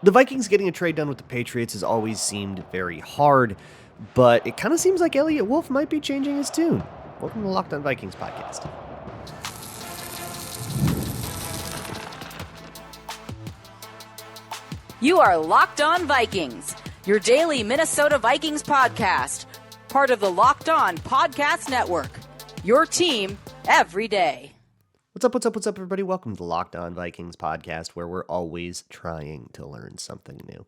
The Vikings getting a trade done with the Patriots has always seemed very hard, but it kind of seems like Eliot Wolf might be changing his tune. Welcome to the Locked On Vikings podcast. You are Locked On Vikings, your daily Minnesota Vikings podcast, part of the Locked On Podcast Network, your team every day. What's up, everybody? Welcome to the Locked On Vikings podcast, where we're always trying to learn something new.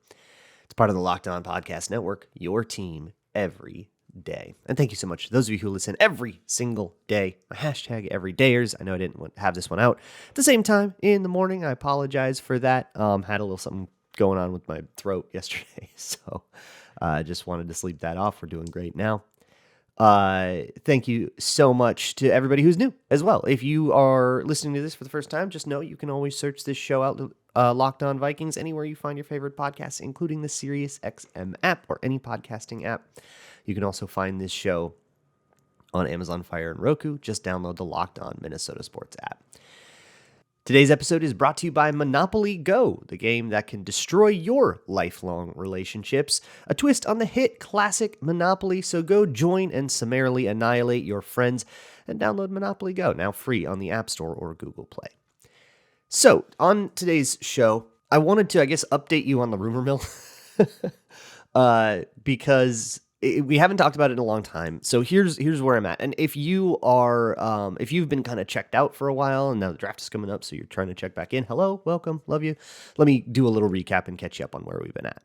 It's part of the Locked On Podcast Network, your team every day. And thank you so much to those of you who listen every single day. My hashtag everydayers. I know I didn't have this one out at the same time in the morning. I apologize for that. Had a little something going on with my throat yesterday, so I just wanted to sleep that off. We're doing great now. Thank you so much to everybody who's new as well. If you are listening to this for the first time, just know you can always search this show out, Locked On Vikings, anywhere you find your favorite podcasts, including the SiriusXM app or any podcasting app. You can also find this show on Amazon Fire and Roku. Just download the Locked On Minnesota Sports app. Today's episode is brought to you by Monopoly Go, the game that can destroy your lifelong relationships. A twist on the hit classic Monopoly, so go join and summarily annihilate your friends and download Monopoly Go, now free on the App Store or Google Play. So, on today's show, I wanted to, update you on the rumor mill because we haven't talked about it in a long time. So here's where I'm at. And if you are, if you've been kind of checked out for a while and now the draft is coming up, so you're trying to check back in, hello, welcome, love you. Let me do a little recap and catch you up on where we've been at.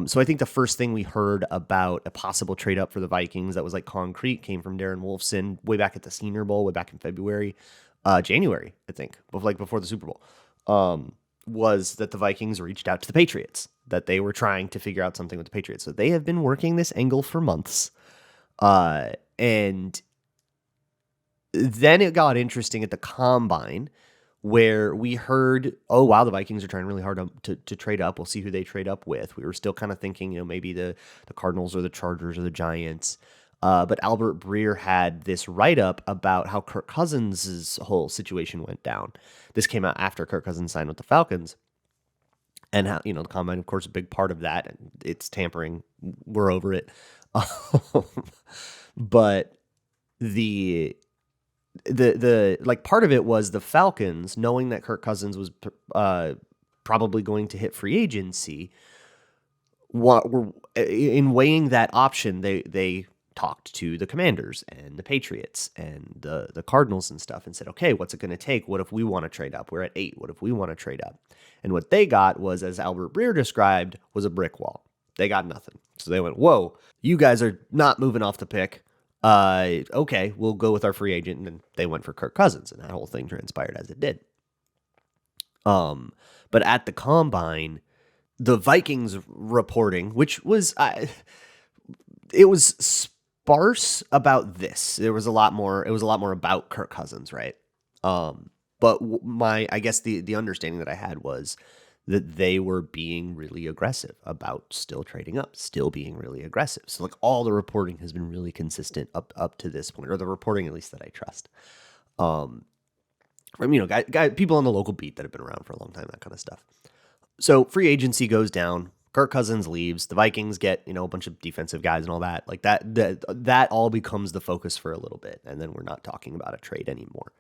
So I think the first thing we heard about a possible trade up for the Vikings that was like concrete came from Darren Wolfson way back at the Senior Bowl, way back in January, I think, before the Super Bowl. Was that the Vikings reached out to the Patriots, that they were trying to figure out something with the Patriots. So they have been working this angle for months. And then it got interesting at the Combine where we heard, oh, wow, the Vikings are trying really hard to trade up. We'll see who they trade up with. We were still kind of thinking, maybe the Cardinals or the Chargers or the Giants. But Albert Breer had this write-up about how Kirk Cousins' whole situation went down. This came out after Kirk Cousins signed with the Falcons. And how, the Combine, of course, a big part of that. It's tampering. We're over it. But the part of it was the Falcons, knowing that Kirk Cousins was probably going to hit free agency, in weighing that option, they talked to the Commanders and the Patriots and the Cardinals and stuff and said, okay, what's it going to take? What if we want to trade up? We're at 8. What if we want to trade up? And what they got was, as Albert Breer described, was a brick wall. They got nothing. So they went, whoa, you guys are not moving off the pick. Okay, we'll go with our free agent. And then they went for Kirk Cousins, and that whole thing transpired as it did. But at the Combine, the Vikings reporting, which was, it was sparse about this. It was a lot more about Kirk Cousins, right? But the understanding that I had was that they were being really aggressive about still trading up, still being really aggressive. So all the reporting has been really consistent up to this point, or the reporting at least that I trust. From people on the local beat that have been around for a long time, that kind of stuff. So free agency goes down. Kirk Cousins leaves. The Vikings get, a bunch of defensive guys and all that. That all becomes the focus for a little bit. And then we're not talking about a trade anymore.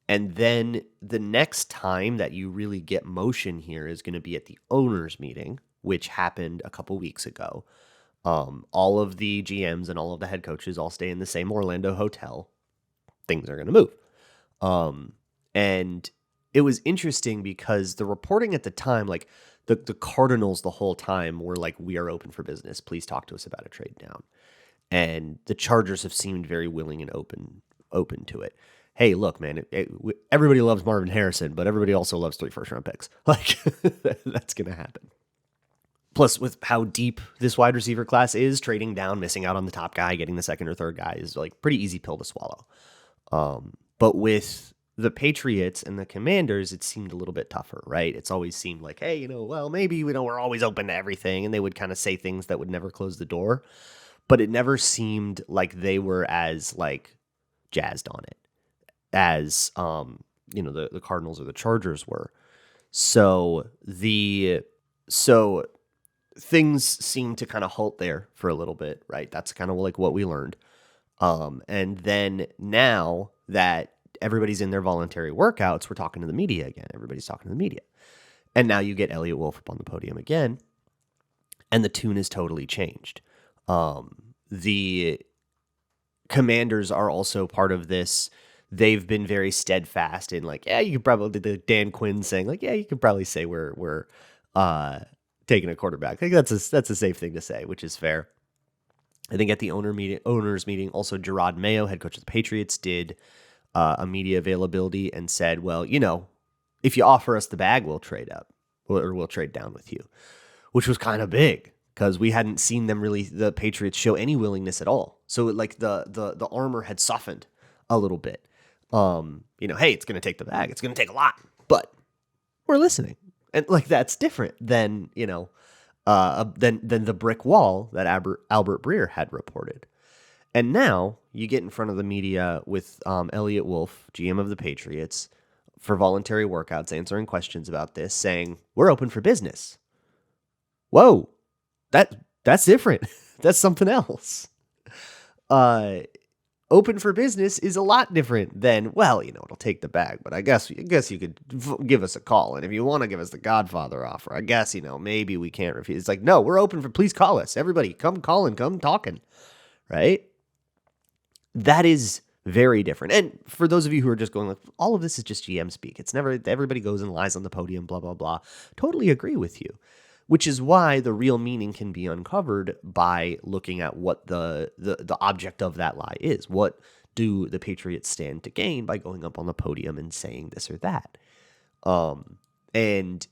And then the next time that you really get motion here is going to be at the owners meeting, which happened a couple weeks ago. All of the GMs and all of the head coaches all stay in the same Orlando hotel. Things are going to move. And it was interesting because the reporting at the time, the Cardinals the whole time were like, we are open for business. Please talk to us about a trade down. And the Chargers have seemed very willing and open to it. Hey, look, man, everybody loves Marvin Harrison, but everybody also loves 3 first-round picks. That's going to happen. Plus, with how deep this wide receiver class is, trading down, missing out on the top guy, getting the second or third guy is pretty easy pill to swallow. But with the Patriots and the Commanders, it seemed a little bit tougher, right? It's always seemed like, hey, maybe we're always open to everything, and they would kind of say things that would never close the door. But it never seemed like they were as jazzed on it as the Cardinals or the Chargers were. So so things seem to kind of halt there for a little bit, right? That's kind of like what we learned. And then now that everybody's in their voluntary workouts, we're talking to the media again. Everybody's talking to the media. And now you get Eliot Wolf up on the podium again, and the tune is totally changed. The Commanders are also part of this. They've been very steadfast in like, yeah, you could probably, the Dan Quinn saying like, yeah, you could probably say we're taking a quarterback. I think that's a safe thing to say, which is fair. I think at the owners meeting, also Gerard Mayo, head coach of the Patriots, did a media availability and said, well, if you offer us the bag, we'll trade up or we'll trade down with you, which was kind of big because we hadn't seen the Patriots show any willingness at all. So like the armor had softened a little bit. Hey, it's going to take the bag. It's going to take a lot, but we're listening. And like, that's different than, than the brick wall that Albert Breer had reported. And now you get in front of the media with Eliot Wolf, GM of the Patriots, for voluntary workouts, answering questions about this, saying, we're open for business. Whoa, that's different. That's something else. Open for business is a lot different than, well, it'll take the bag, but I guess you could give us a call. And if you want to give us the Godfather offer, I guess, maybe we can't refuse. It's like, no, we're open for, please call us. Everybody come calling, come talking, right? That is very different. And for those of you who are just going like, all of this is just GM speak. It's never, everybody goes and lies on the podium, blah, blah, blah. Totally agree with you. Which is why the real meaning can be uncovered by looking at what the object of that lie is. What do the Patriots stand to gain by going up on the podium and saying this or that? And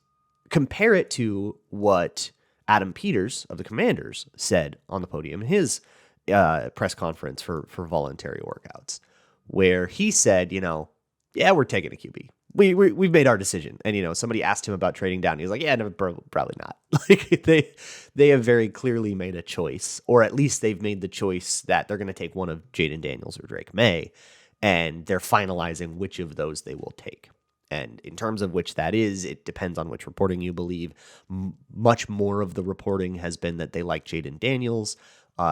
compare it to what Adam Peters of the Commanders said on the podium in his press conference for voluntary workouts, where he said, yeah, we're taking a QB. We've made our decision. And, somebody asked him about trading down. He was like, yeah, no, probably not. Like they have very clearly made a choice, or at least they've made the choice that they're going to take one of Jaden Daniels or Drake May, and they're finalizing which of those they will take. And in terms of which that is, it depends on which reporting you believe. Much more of the reporting has been that they like Jaden Daniels.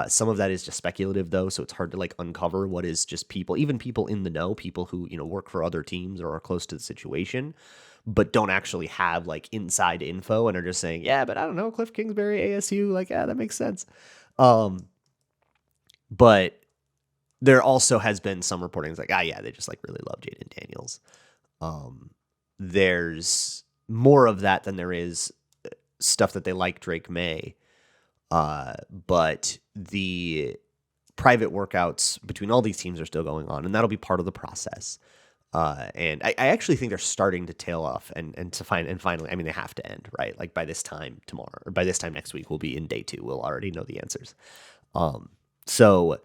Some of that is just speculative, though, so it's hard to like uncover what is just people, even people in the know, people who work for other teams or are close to the situation, but don't actually have like inside info and are just saying, yeah, but I don't know, Cliff Kingsbury, ASU, like, yeah, that makes sense. But there also has been some reporting like, yeah, they just like really love Jaden Daniels. There's more of that than there is stuff that they like Drake May. But the private workouts between all these teams are still going on, and that'll be part of the process. And I actually think they're starting to tail off and finally, I mean, they have to end, right? Like by this time tomorrow, or by this time next week, we'll be in day 2. We'll already know the answers. So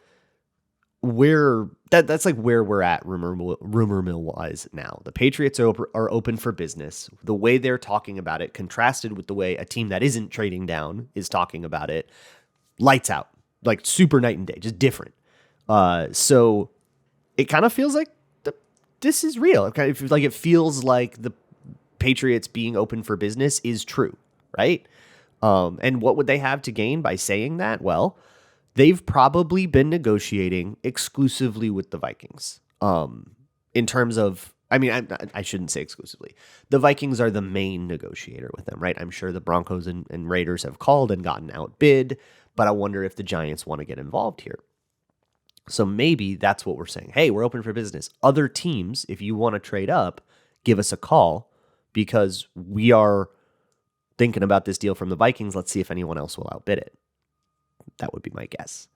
that's like where we're at rumor mill wise now. The Patriots are open for business. The way they're talking about it, contrasted with the way a team that isn't trading down is talking about it, lights out, like super night and day, just different. So it kind of feels like this is real. It feels like the Patriots being open for business is true, right? And what would they have to gain by saying that? Well, they've probably been negotiating exclusively with the Vikings. In terms of, I mean, I shouldn't say exclusively. The Vikings are the main negotiator with them, right? I'm sure the Broncos and Raiders have called and gotten outbid, but I wonder if the Giants want to get involved here. So maybe that's what we're saying. Hey, we're open for business. Other teams, if you want to trade up, give us a call because we are thinking about this deal from the Vikings. Let's see if anyone else will outbid it. That would be my guess.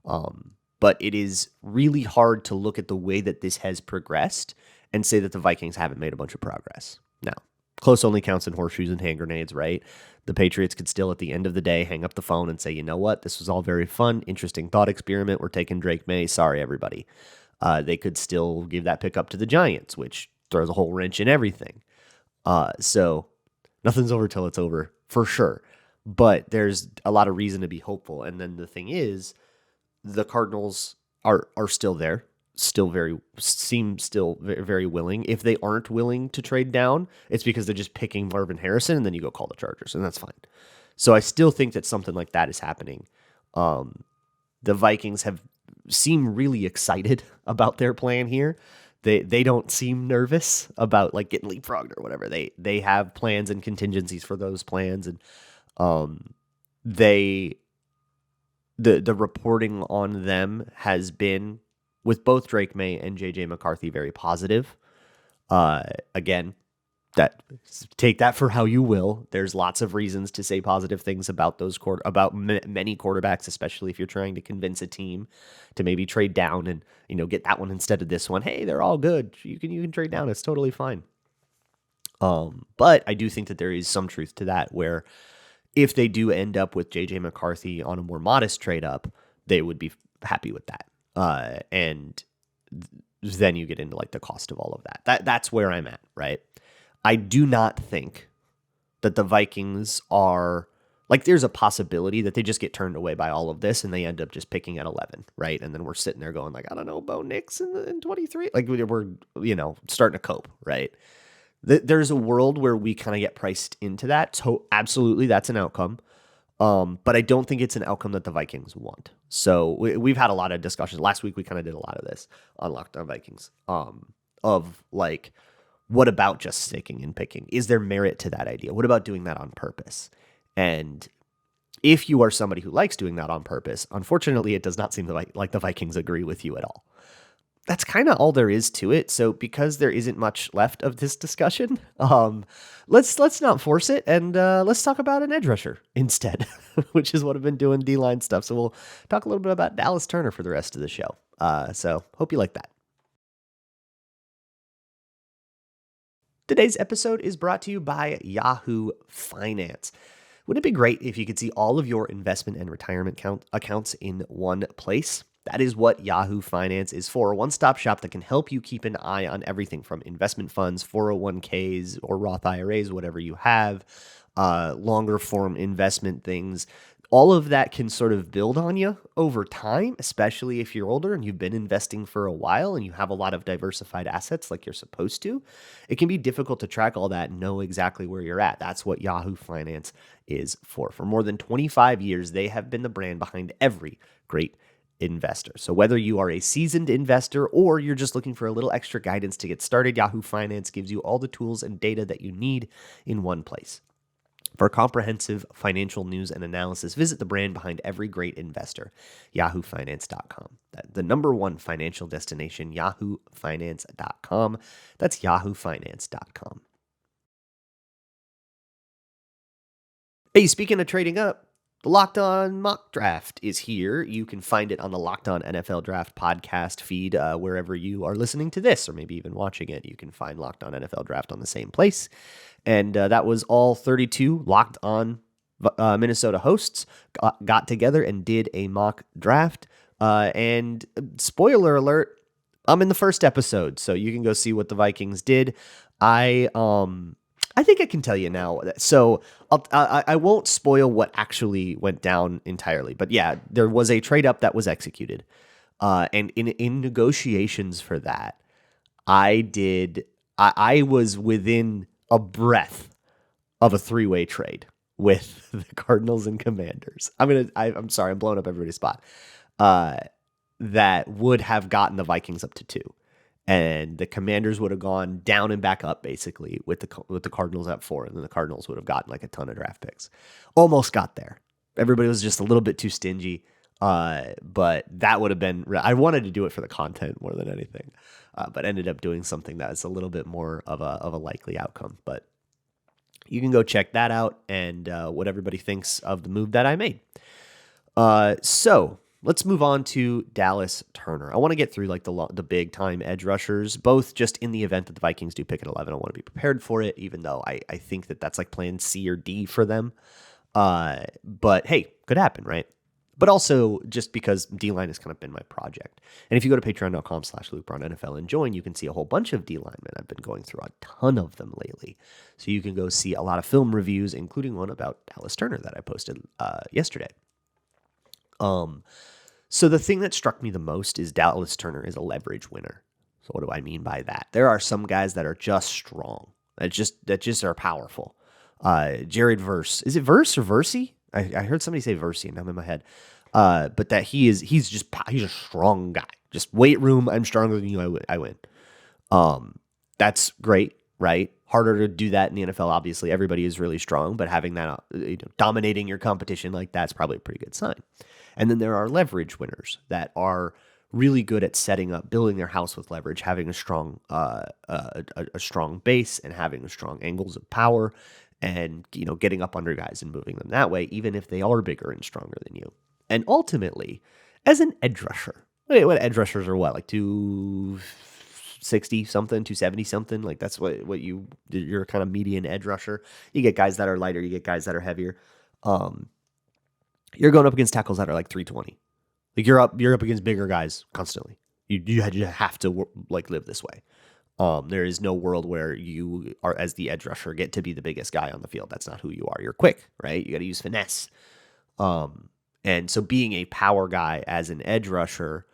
But it is really hard to look at the way that this has progressed and say that the Vikings haven't made a bunch of progress. Now, close only counts in horseshoes and hand grenades, right? The Patriots could still, at the end of the day, hang up the phone and say, you know what? This was all very fun, interesting thought experiment. We're taking Drake May. Sorry, everybody. They could still give that pick up to the Giants, which throws a whole wrench in everything. So nothing's over till it's over, for sure. But there's a lot of reason to be hopeful. And then the thing is, the Cardinals are still there. seem still very, very willing. If they aren't willing to trade down, it's because they're just picking Marvin Harrison, and then you go call the Chargers, and that's fine. So I still think that something like that is happening. The Vikings seem really excited about their plan here. They don't seem nervous about like getting leapfrogged or whatever. They have plans and contingencies for those plans, and the reporting on them has been, with both Drake May and JJ McCarthy, very positive. Again, take that for how you will. There's lots of reasons to say positive things about many quarterbacks, especially if you're trying to convince a team to maybe trade down and get that one instead of this one. Hey, they're all good. You can trade down. It's totally fine. But I do think that there is some truth to that, where if they do end up with JJ McCarthy on a more modest trade up, they would be happy with that. And then you get into like the cost of all of that. That's where I'm at, right? I do not think that the Vikings are like, there's a possibility that they just get turned away by all of this and they end up just picking at 11, right? And then we're sitting there going like, I don't know, Bo Nix in 23. Like we're starting to cope, right? There's a world where we kind of get priced into that. So absolutely, that's an outcome. But I don't think it's an outcome that the Vikings want. So we've had a lot of discussions. Last week, we kind of did a lot of this on Locked On Vikings, of like, what about just sticking and picking? Is there merit to that idea? What about doing that on purpose? And if you are somebody who likes doing that on purpose, unfortunately, it does not seem like the Vikings agree with you at all. That's kind of all there is to it. So because there isn't much left of this discussion, let's not force it, and let's talk about an edge rusher instead, which is what I've been doing, D-line stuff. So we'll talk a little bit about Dallas Turner for the rest of the show. So hope you like that. Today's episode is brought to you by Yahoo Finance. Wouldn't it be great if you could see all of your investment and retirement accounts in one place? That is what Yahoo Finance is for, a one-stop shop that can help you keep an eye on everything from investment funds, 401ks, or Roth IRAs, whatever you have, longer form investment things. All of that can sort of build on you over time, especially if you're older and you've been investing for a while and you have a lot of diversified assets like you're supposed to. It can be difficult to track all that and know exactly where you're at. That's what Yahoo Finance is for. For more than 25 years, they have been the brand behind every great investor. So whether you are a seasoned investor or you're just looking for a little extra guidance to get started, Yahoo Finance gives you all the tools and data that you need in one place. For comprehensive financial news and analysis, visit the brand behind every great investor, yahoofinance.com. The number one financial destination, yahoofinance.com. That's yahoofinance.com. Hey, speaking of trading up, the Locked On Mock Draft is here. You can find it on the Locked On NFL Draft podcast feed, wherever you are listening to this, or maybe even watching it. You can find Locked On NFL Draft on the same place. And that was all 32 Locked On Minnesota hosts got together and did a mock draft. And spoiler alert, I'm in the first episode, so you can go see what the Vikings did. I think I can tell you now. So I won't spoil what actually went down entirely. But yeah, there was a trade up that was executed. And in negotiations for that, I was within a breath of a three-way trade with the Cardinals and Commanders. I'm sorry, I'm blowing up everybody's spot. That would have gotten the Vikings up to 2. And the Commanders would have gone down and back up, basically, with the Cardinals at 4, and then the Cardinals would have gotten like a ton of draft picks. Almost got there. Everybody was just a little bit too stingy, but that would have been. I wanted to do it for the content more than anything, but ended up doing something that's a little bit more of a likely outcome. But you can go check that out and what everybody thinks of the move that I made. So let's move on to Dallas Turner. I want to get through like the big time edge rushers, both just in the event that the Vikings do pick at 11. I want to be prepared for it, even though I think that's like plan C or D for them. But hey, could happen, right? But also just because D-line has kind of been my project. And if you go to patreon.com/LukeBrownNFL and join, you can see a whole bunch of D-linemen. I've been going through a ton of them lately. So you can go see a lot of film reviews, including one about Dallas Turner that I posted yesterday. So the thing that struck me the most is Dallas Turner is a leverage winner. So what do I mean by that? There are some guys that are just strong, that just are powerful. Jared Verse, is it Verse or Versey? I heard somebody say Versey, and I'm in my head. But that he's a strong guy. Just weight room. I'm stronger than you. I win. That's great, right? Harder to do that in the NFL. Obviously, everybody is really strong, but having that, dominating your competition like that's probably a pretty good sign. And then there are leverage winners that are really good at setting up, building their house with leverage, having a strong, a strong base, and having strong angles of power, and getting up under guys and moving them that way, even if they are bigger and stronger than you. And ultimately, as an edge rusher, what edge rushers are what, like 260 something, 270 something, like that's what you're kind of median edge rusher. You get guys that are lighter, you get guys that are heavier. You're going up against tackles that are like 320. Like you're up against bigger guys constantly. You have to like live this way. There is no world where you are, as the edge rusher, get to be the biggest guy on the field. That's not who you are. You're quick, right? You got to use finesse. And so being a power guy as an edge rusher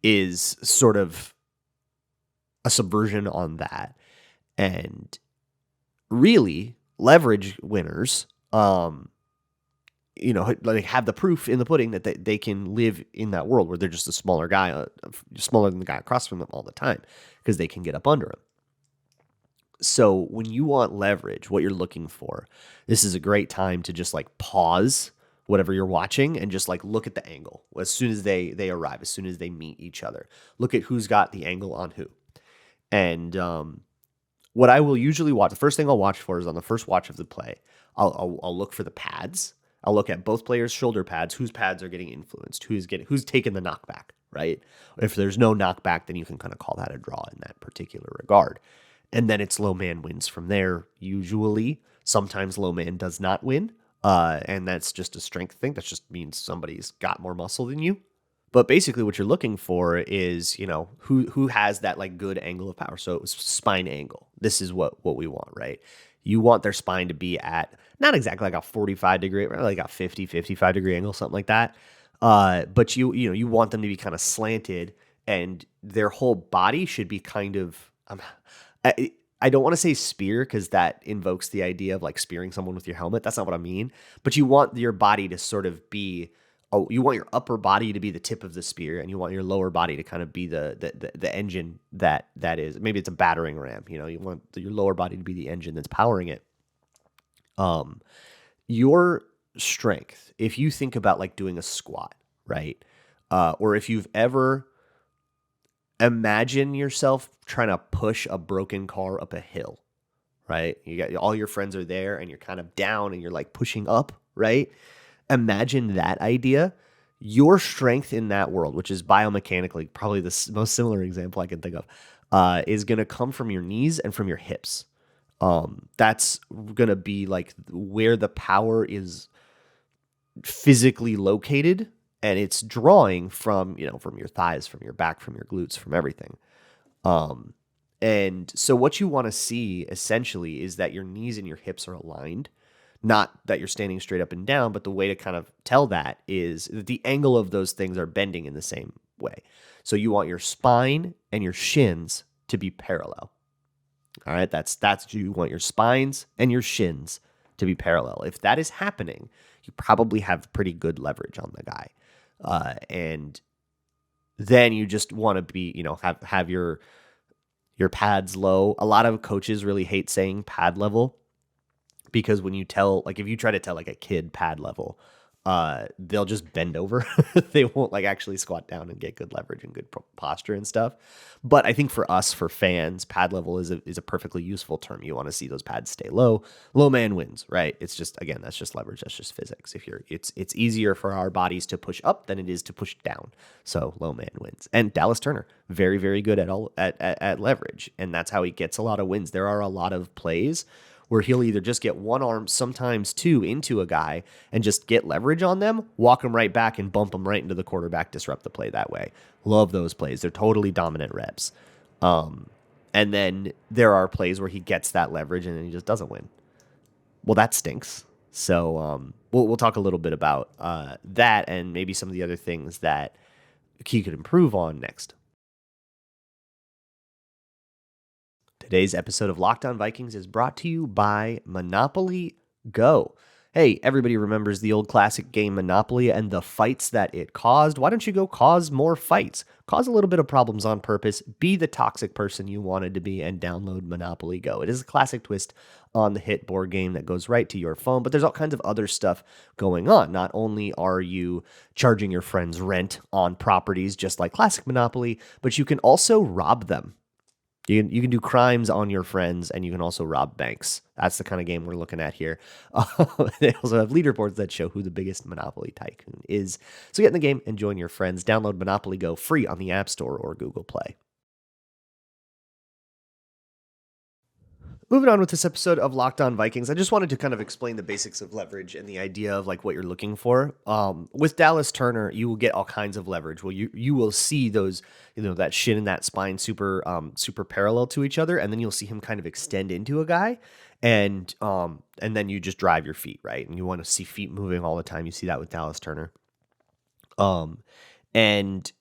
is sort of a subversion on that. And really, leverage winners, like have the proof in the pudding that they can live in that world where they're just a smaller guy, smaller than the guy across from them all the time, because they can get up under him. So when you want leverage, what you're looking for, this is a great time to just like pause whatever you're watching and just like look at the angle as soon as they arrive, as soon as they meet each other. Look at who's got the angle on who. And what I will usually watch, the first thing I'll watch for is on the first watch of the play, I'll look for the pads. I'll look at both players' shoulder pads, whose pads are getting influenced, who's taking the knockback, right? If there's no knockback, then you can kind of call that a draw in that particular regard. And then it's low man wins from there, usually. Sometimes low man does not win, and that's just a strength thing. That just means somebody's got more muscle than you. But basically what you're looking for is, who has that like good angle of power. So spine angle. This is what we want, right? You want their spine to be at not exactly like a 45 degree, like a 50, 55 degree angle, something like that. But you want them to be kind of slanted, and their whole body should be kind of, I don't want to say spear because that invokes the idea of like spearing someone with your helmet. That's not what I mean. But you want your body to sort of be, you want your upper body to be the tip of the spear, and you want your lower body to kind of be the engine that is. Maybe it's a battering ram. You want your lower body to be the engine that's powering it. Your strength, if you think about like doing a squat, right? Or if you've ever imagine yourself trying to push a broken car up a hill, right? You got all your friends are there and you're kind of down and you're like pushing up, right? Imagine that idea. Your strength in that world, which is biomechanically probably the most similar example I can think of, is going to come from your knees and from your hips. That's going to be like where the power is physically located, and it's drawing from your thighs, from your back, from your glutes, from everything. And so what you want to see essentially is that your knees and your hips are aligned, not that you're standing straight up and down, but the way to kind of tell that is that the angle of those things are bending in the same way. So you want your spine and your shins to be parallel. All right, that's you want your spines and your shins to be parallel. If that is happening, you probably have pretty good leverage on the guy. And then you just want to be, have your pads low. A lot of coaches really hate saying pad level, because when you tell, like if you try to tell like a kid pad level, they'll just bend over. They won't like actually squat down and get good leverage and good posture and stuff. But I think for us, for fans, pad level is a perfectly useful term. You want to see those pads stay low. Low man wins, right? It's just, again, that's just leverage. That's just physics. It's easier for our bodies to push up than it is to push down. So low man wins. And Dallas Turner, very, very good at leverage. And that's how he gets a lot of wins. There are a lot of plays where he'll either just get one arm, sometimes two, into a guy and just get leverage on them, walk him right back and bump him right into the quarterback, disrupt the play that way. Love those plays. They're totally dominant reps. And then there are plays where he gets that leverage and then he just doesn't win. Well, that stinks. So we'll talk a little bit about that and maybe some of the other things that he could improve on next. Today's episode of Locked On Vikings is brought to you by Monopoly Go. Hey, everybody remembers the old classic game Monopoly and the fights that it caused. Why don't you go cause more fights? Cause a little bit of problems on purpose. Be the toxic person you wanted to be and download Monopoly Go. It is a classic twist on the hit board game that goes right to your phone, but there's all kinds of other stuff going on. Not only are you charging your friends rent on properties just like classic Monopoly, but you can also rob them. You can do crimes on your friends, and you can also rob banks. That's the kind of game we're looking at here. They also have leaderboards that show who the biggest Monopoly tycoon is. So get in the game and join your friends. Download Monopoly Go free on the App Store or Google Play. Moving on with this episode of Locked On Vikings, I just wanted to kind of explain the basics of leverage and the idea of like what you're looking for. With Dallas Turner, you will get all kinds of leverage. Well, you will see those, that shin and that spine super parallel to each other, and then you'll see him kind of extend into a guy, and then you just drive your feet, right? And you want to see feet moving all the time. You see that with Dallas Turner, and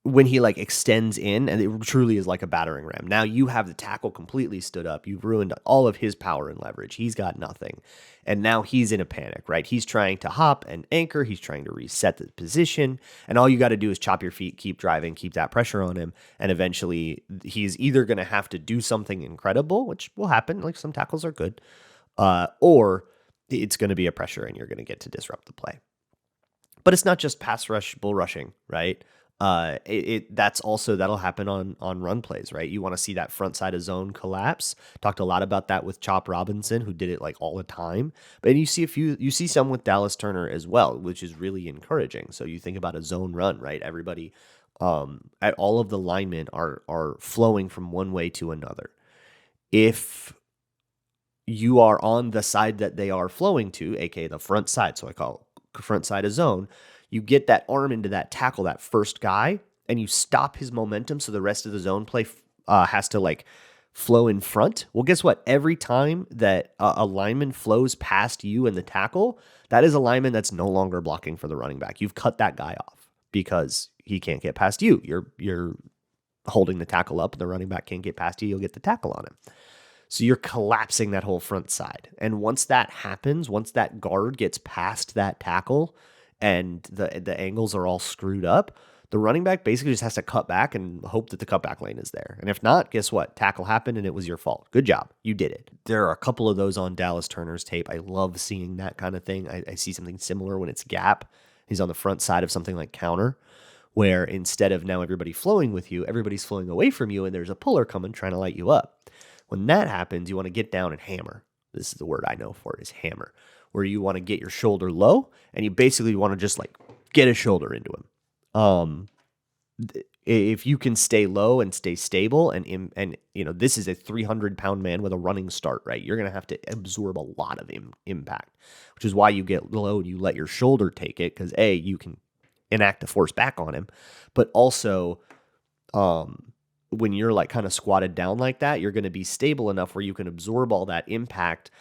when he like extends in, and it truly is like a battering ram. Now you have the tackle completely stood up. You've ruined all of his power and leverage. He's got nothing. And now he's in a panic, right? He's trying to hop and anchor. He's trying to reset the position. And all you got to do is chop your feet, keep driving, keep that pressure on him. And eventually he's either going to have to do something incredible, which will happen. Like some tackles are good, or it's going to be a pressure and you're going to get to disrupt the play. But it's not just pass rush, bull rushing, right? That'll happen on run plays, right? You want to see that front side of zone collapse. Talked a lot about that with Chop Robinson, who did it like all the time. But you see some with Dallas Turner as well, which is really encouraging. So you think about a zone run, right? Everybody, all of the linemen are flowing from one way to another. If you are on the side that they are flowing to, aka the front side, so I call it front side of zone, you get that arm into that tackle, that first guy, and you stop his momentum so the rest of the zone play has to like flow in front. Well, guess what? Every time that a lineman flows past you and the tackle, that is a lineman that's no longer blocking for the running back. You've cut that guy off because he can't get past you. You're holding the tackle up, and the running back can't get past you. You'll get the tackle on him. So you're collapsing that whole front side. And once that happens, once that guard gets past that tackle, and the angles are all screwed up, the running back basically just has to cut back and hope that the cutback lane is there. And if not, guess what? Tackle happened and it was your fault. Good job. You did it. There are a couple of those on Dallas Turner's tape. I love seeing that kind of thing. I see something similar when it's gap. He's on the front side of something like counter, where instead of now everybody flowing with you, everybody's flowing away from you, and there's a puller coming trying to light you up. When that happens, you want to get down and hammer. This is the word I know for it, is hammer, where you want to get your shoulder low, and you basically want to just like get a shoulder into him. If you can stay low and stay stable, and this is a 300-pound man with a running start, right? You're going to have to absorb a lot of impact, which is why you get low and you let your shoulder take it, because A, you can enact a force back on him, but also when you're like kind of squatted down like that, you're going to be stable enough where you can absorb all that impact,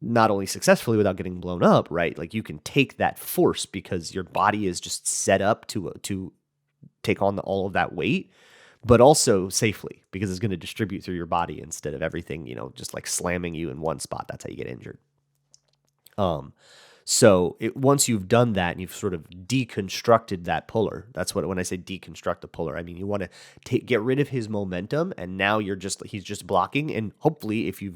not only successfully without getting blown up, right? Like you can take that force because your body is just set up to take on all of that weight, but also safely because it's going to distribute through your body instead of everything, just like slamming you in one spot. That's how you get injured. So once you've done that and you've sort of deconstructed that puller, that's what, when I say deconstruct the puller, I mean, you want to get rid of his momentum, and now he's just blocking. And hopefully if you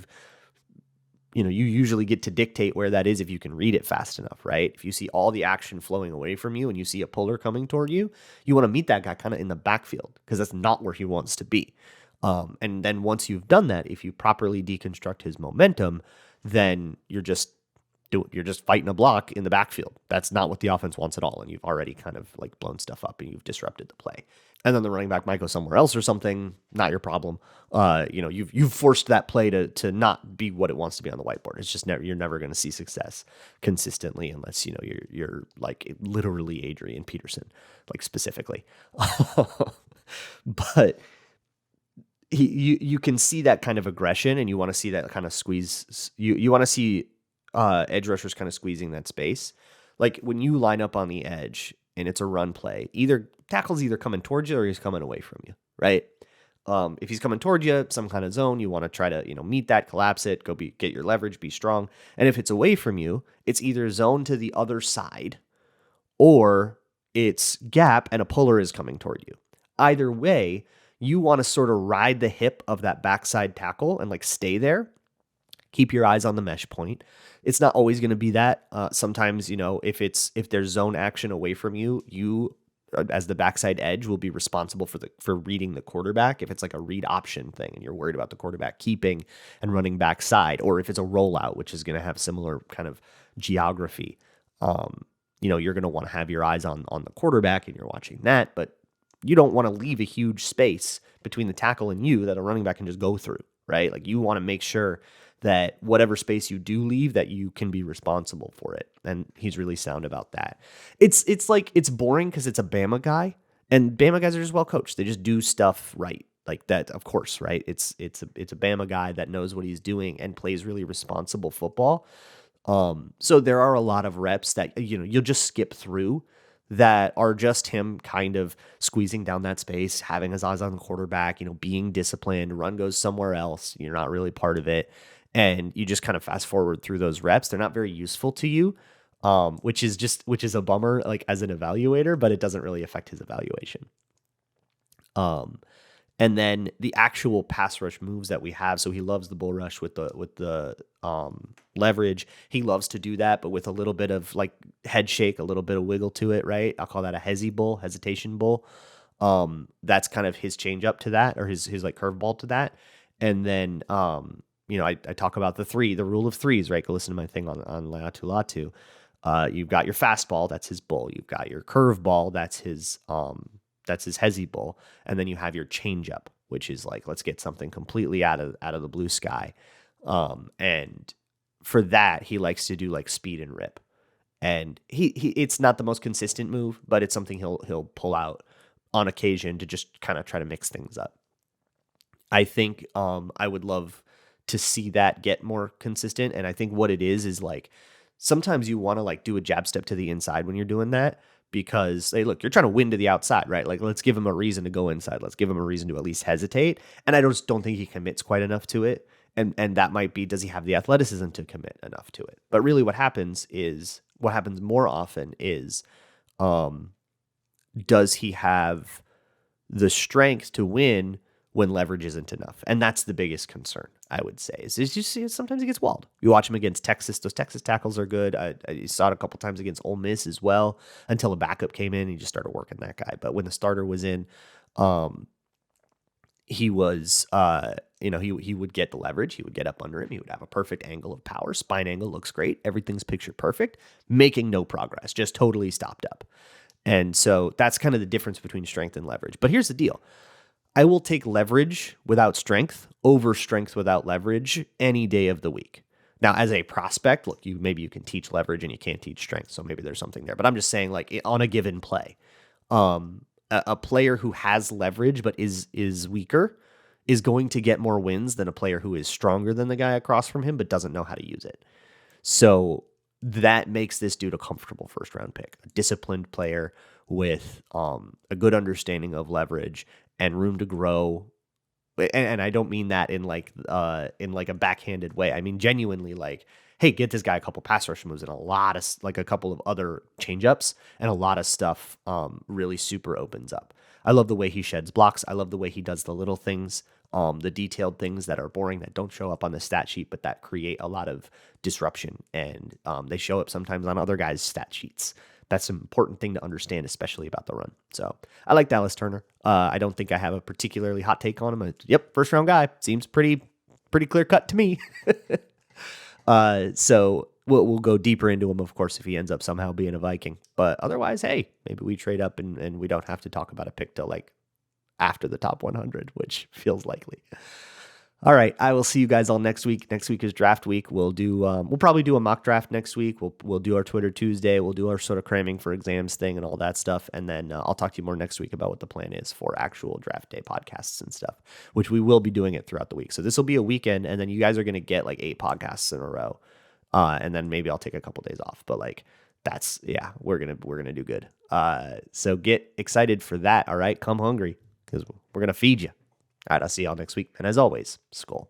usually get to dictate where that is if you can read it fast enough, right? If you see all the action flowing away from you and you see a puller coming toward you, you want to meet that guy kind of in the backfield because that's not where he wants to be. And then once you've done that, if you properly deconstruct his momentum, then you're just fighting a block in the backfield. That's not what the offense wants at all. And you've already kind of like blown stuff up and you've disrupted the play. And then the running back might go somewhere else or something. Not your problem. You've forced that play to not be what it wants to be on the whiteboard. It's just you're never going to see success consistently unless you're like literally Adrian Peterson, like specifically. But you can see that kind of aggression, and you want to see that kind of squeeze. You want to see edge rushers kind of squeezing that space. Like when you line up on the edge and it's a run play, either tackle's either coming towards you or he's coming away from you, right? If he's coming towards you, some kind of zone, you want to try to, meet that, collapse it, get your leverage, be strong. And if it's away from you, it's either zone to the other side or it's gap and a puller is coming toward you. Either way, you want to sort of ride the hip of that backside tackle and like stay there. Keep your eyes on the mesh point. It's not always going to be that. Sometimes, if there's zone action away from you, you as the backside edge will be responsible for reading the quarterback. If it's like a read option thing and you're worried about the quarterback keeping and running backside, or if it's a rollout, which is going to have similar kind of geography, you're going to want to have your eyes on the quarterback and you're watching that, but you don't want to leave a huge space between the tackle and you that a running back can just go through, right? Like you want to make sure that whatever space you do leave, that you can be responsible for it. And he's really sound about that. It's boring because it's a Bama guy, and Bama guys are just well coached. They just do stuff right. Like that, of course, right? It's a Bama guy that knows what he's doing and plays really responsible football. So there are a lot of reps that, you'll just skip through that are just him kind of squeezing down that space, having his eyes on the quarterback, being disciplined, run goes somewhere else. You're not really part of it. And you just kind of fast forward through those reps. They're not very useful to you, which is a bummer, like as an evaluator, but it doesn't really affect his evaluation. And then the actual pass rush moves that we have. So he loves the bull rush with the leverage. He loves to do that, but with a little bit of like head shake, a little bit of wiggle to it, right? I'll call that a hesitation bull. That's kind of his change up to that, or his like curveball to that. And then, I talk about the rule of threes, right? Go listen to my thing on Latu Latu. You've got your fastball, that's his bull. You've got your curveball, that's his hezzy bull. And then you have your changeup, which is like, let's get something completely out of the blue sky. And for that, he likes to do like speed and rip. And he it's not the most consistent move, but it's something he'll pull out on occasion to just kind of try to mix things up. I think I would love to see that get more consistent. And I think what it is like, sometimes you want to like do a jab step to the inside when you're doing that, because hey, look, you're trying to win to the outside, right? Like, let's give him a reason to go inside. Let's give him a reason to at least hesitate. And I just don't think he commits quite enough to it. And that might be, does he have the athleticism to commit enough to it? But really what happens more often is, does he have the strength to win when leverage isn't enough? And that's the biggest concern, I would say, is you see sometimes he gets walled. You watch him against Texas. Those Texas tackles are good. I saw it a couple times against Ole Miss as well, until a backup came in and he just started working that guy. But when the starter was in, he was, he would get the leverage. He would get up under him. He would have a perfect angle of power. Spine angle looks great. Everything's picture perfect, making no progress, just totally stopped up. And so that's kind of the difference between strength and leverage. But here's the deal. I will take leverage without strength over strength without leverage any day of the week. Now, as a prospect, look, maybe you can teach leverage and you can't teach strength, so maybe there's something there. But I'm just saying, like, on a given play, a player who has leverage but is weaker is going to get more wins than a player who is stronger than the guy across from him but doesn't know how to use it. So that makes this dude a comfortable first-round pick, a disciplined player with a good understanding of leverage and room to grow. And I don't mean that in like a backhanded way. I mean genuinely, like, hey, get this guy a couple pass rush moves and a couple of other changeups, and a lot of stuff really super opens up. I love the way he sheds blocks. I love the way he does the little things, the detailed things that are boring, that don't show up on the stat sheet, but that create a lot of disruption. And they show up sometimes on other guys' stat sheets. That's an important thing to understand, especially about the run. So I like Dallas Turner. I don't think I have a particularly hot take on him. Yep, first round guy. Seems pretty clear cut to me. So we'll go deeper into him, of course, if he ends up somehow being a Viking. But otherwise, hey, maybe we trade up and we don't have to talk about a pick till like after the top 100, which feels likely. All right, I will see you guys all next week. Next week is draft week. We'll probably do a mock draft next week. We'll do our Twitter Tuesday. We'll do our sort of cramming for exams thing and all that stuff. And then I'll talk to you more next week about what the plan is for actual draft day podcasts and stuff, which we will be doing it throughout the week. So this will be a weekend, and then you guys are going to get like 8 podcasts in a row And then maybe I'll take a couple days off. But like we're gonna do good. So get excited for that. All right, come hungry because we're gonna feed you. All right, I'll see y'all next week. And as always, Skull.